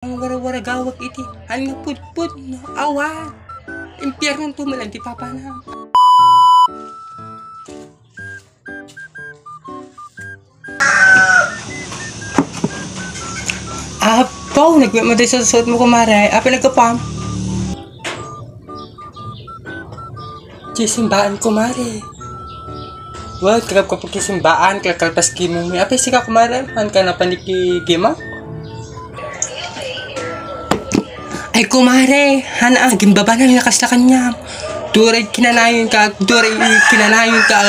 Ang wara-wara gawag iti, ang nga pud-pud na awan. Impyerno tumalan ti papa na. Apaw, nagmamatay sa suot mo kumare. Apa nagkapam? Simbaan kumare. Wag, kakap ko pagkisimbaan, kakalpas kimo mo. Apa sika kumare? Han ka na panikigima? Ay kumare, hana ang gimbaba na lakas na kanya. Duray kinanayon ka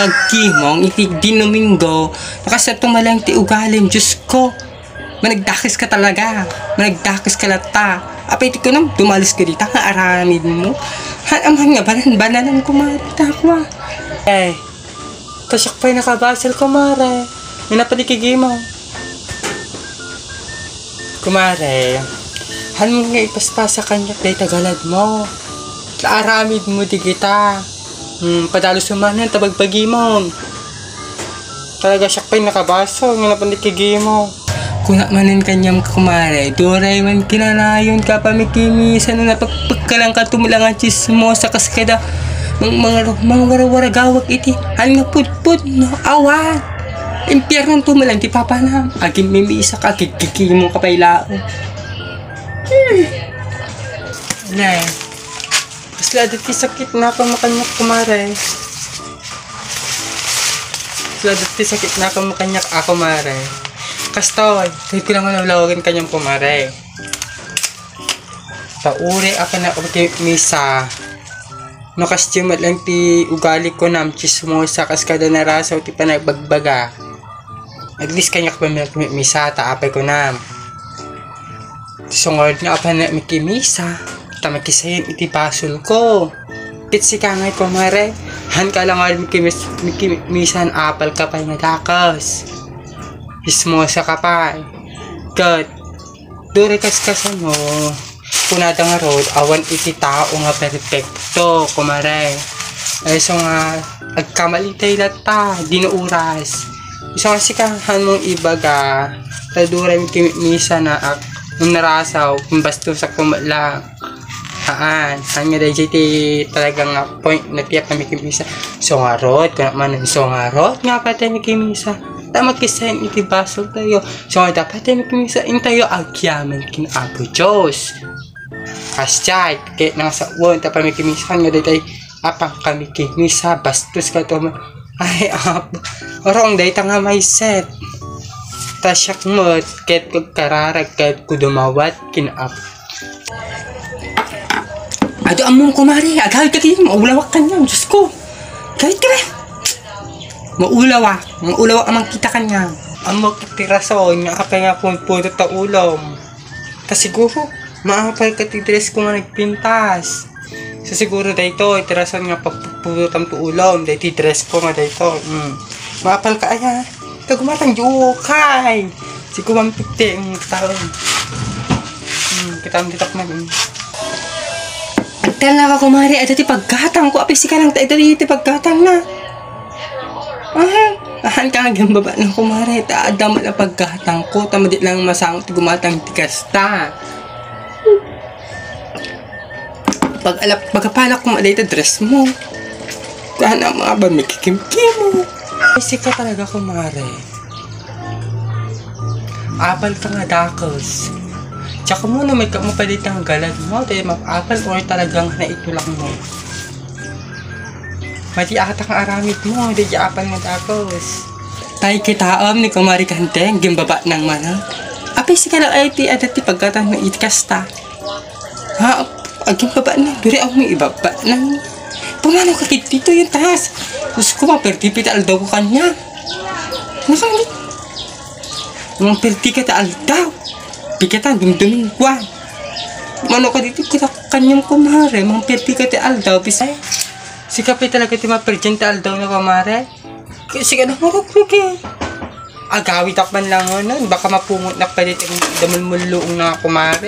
agkimong itig din Domingo. Nakasatong malang ti ugalim, Diyos ko. Managdakis ka talaga. Managdakis ka lata. Apay ti ko nang dumalis ka dito, nga aramid mo. Hanamhan nga banan kumare, takwa. Eh, tasyak pa'y nakabasal kumare. May napalikigimo. Kumare, mo nga ipaspasa kanya day tagalad mo. Laaramid mo di kita. Padalo sumanan tabagbagi mo. Talaga siya pa'y nakabaso nga napalikigi mo. Kuna manin kanyang kumare, duray man kinanayon ka pamikimisan na napagpagkalang ka tumulangan chismo sa kaskada mga wara-wara gawag iti ang nga pud-pud na awan. Impyerno tumulan ti papa na aging mimisa ka kikikimo ka pailao. Nay, pasla dati sakit na ako makanyak kumare. Pasla dati sakit na ako makanyak ako mare. Kastoy, kahit ko lang nalawagan kanyang kumare. Tauri ako na misa. No costume lang ti ugali ko nam chismo sa kaskada na rasaw ti panagbagbaga. At least kanyak pa misa taapay ko nam. Sungod nga pa na mikimisa, tamakisayin iti pasul ko. Pitsi ka ngay kumare, han ka lang nga mikimisan apal ka pa nga dakas. Ismosa ka pa. Kat, dure kaskasan mo, punada nga road, awan iti tao nga perfecto, kumare. Ay so nga, agkamalitay lata, dinuuras. So nga sikahan mong ibaga, tadure mikimisa na nung narasaw, kung basto sa kumalang. Hanya dahil ti talagang point na tiyak na mikimisa. So nga rod, kung naman so nga rod, nga pa tayo mikimisa. Tama kisahin iti basol tayo. So nga dapat tayo mikimisa, in tayo agyaman kinaabo Diyos. Kasyay, kaya nang sa uwan, tapos mikimisa, nga dahil tayo apang kami kimisa, bastos ka to. Ay, orong dahil ta nga may set. Tasyak mo, kahit kong kararag, kahit ko dumawat, kinaap. Ado among kumari, agawid ka kayo, maulawak ka niya, Diyos ko. Gawid ka na. Maulawak amang kita ka niya. Amok tirason, nga kapay nga puto ta ulom. Ta siguro, maapay ka tidres ko nga nagpintas. So siguro dahito, tirason nga pagputo tam to ulom, dahil tidres ko nga dahito. Maapal ka aya. Gumatang jukay. Siguro 150 ang taon. Kita ang ditak na. Agtal na ka kumari. Ay dati paggatang ko. Apisi ka lang tayo dati paggatang na. Ahan ka nga baba ng kumari. Taadam na paggatang ko. Tamadit lang masangot gumatang tikasta. Pagkapalak ko maday dress mo. Kaya na mga ba may kikim-kim mo. Isip ka talaga kumare. Apal ka nga dakos. Tsaka muna may kamupalit ng galad mo. Dahil mapapal or talagang naitulak mo. Mati ata kang aramid mo. Dahil apal nga dakos. Tay kitaam ni kumari kanteng. Gimbaba ng mana. Apay si ka lang ay ti adati pagkatang na itkasta. Aging baba na. Duri ako may ibaba ng pumano ka dito yung taas. Gusto ko mapertipit aldaw ko kanya. Nakangit. Mga pertikat aldaw. Pikatan dumduming buwan. Pumano ka dito kita kanyang kumare. Mga pertikat aldaw. Bisay. Si kapay talaga ti maperjente aldaw na kumare. Kasi ka na marupig eh. Agawit akman lang nun. Baka mapungot na palit ang damulmulong na kumare.